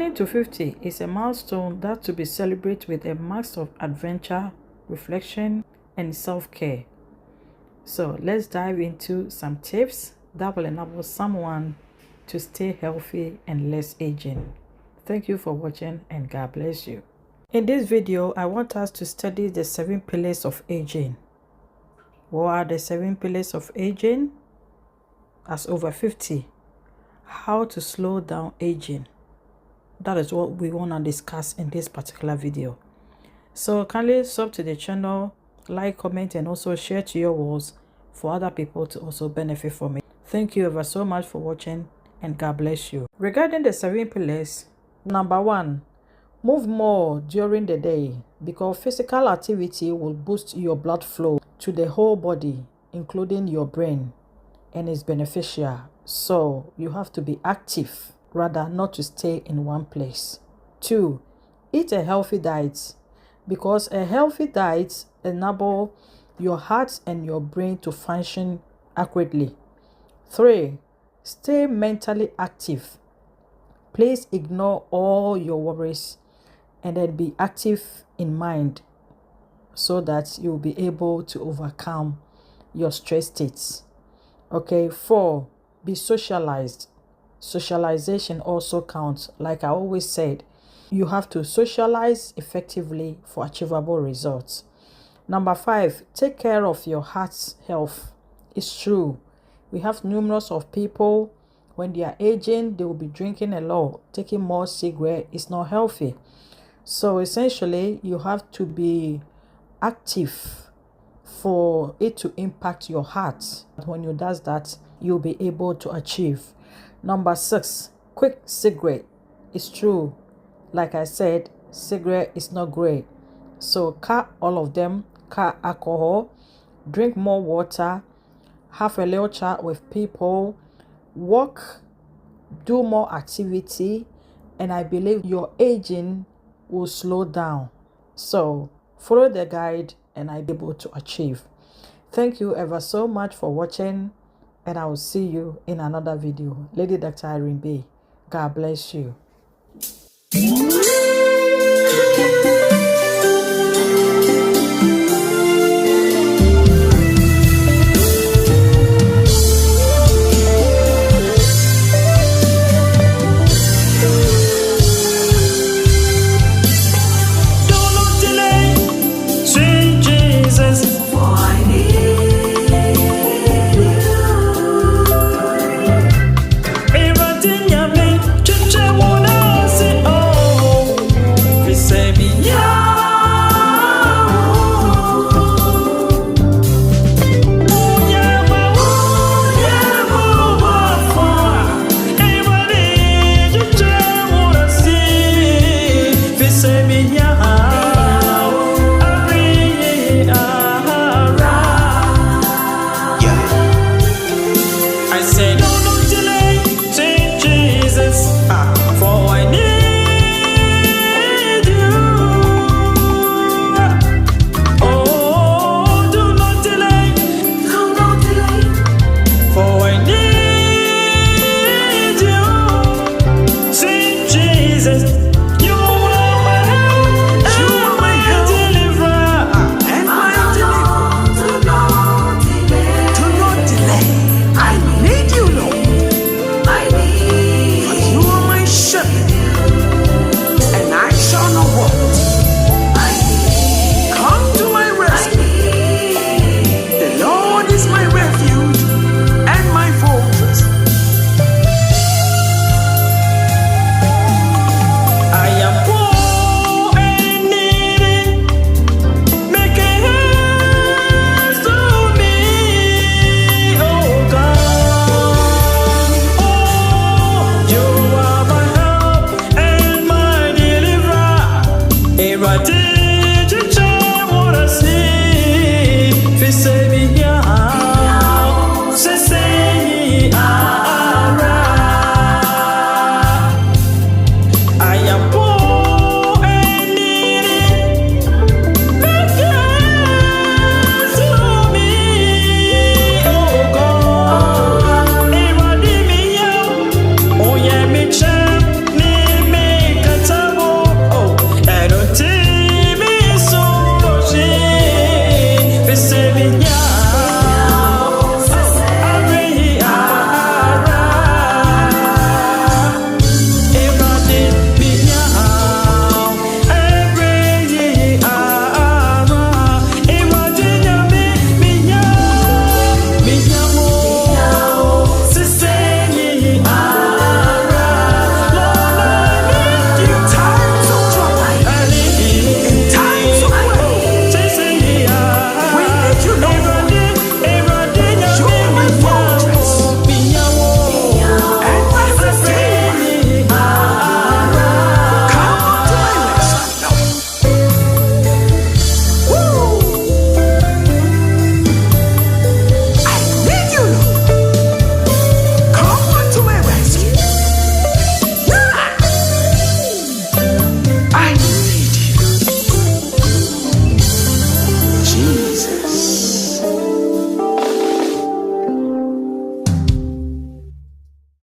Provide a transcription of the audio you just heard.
Turning to 50 is a milestone that to be celebrated with a mass of adventure, reflection, and self-care. So let's dive into some tips that will enable someone to stay healthy and less aging. Thank you for watching and God bless you. In this video, I want us to study the 7 pillars of aging. What are the 7 pillars of aging? As over 50, how to slow down aging. That is what we want to discuss in this particular video. So kindly sub to the channel, like, comment, and also share to your walls for other people to also benefit from it. Thank you ever so much for watching and God bless you. Regarding the 7 pillars, number 1, move more during the day because physical activity will boost your blood flow to the whole body, including your brain, and is beneficial. So you have to be active rather not to stay in one place. 2, eat a healthy diet because a healthy diet enables your heart and your brain to function accurately. 3, stay mentally active. Please ignore all your worries and then be active in mind so that you'll be able to overcome your stress states. Okay, 4, be socialized. Socialization also counts. Like I always said, you have to socialize effectively for achievable results. Number 5, take care of your heart's health. It's true. We have numerous of people, when they are aging, they will be drinking a lot, taking more cigarette. It's not healthy. So essentially, you have to be active for it to impact your heart. When you do that, you'll be able to achieve. Number 6, quit cigarette. It's true. Like I said, cigarette is not great. So cut all of them, cut alcohol, drink more water, have a little chat with people, walk, do more activity, and I believe your aging will slow down. So follow the guide and I'll be able to achieve. Thank you ever so much for watching, and I will see you in another video. Lady Dr. Irene B. God bless you. I am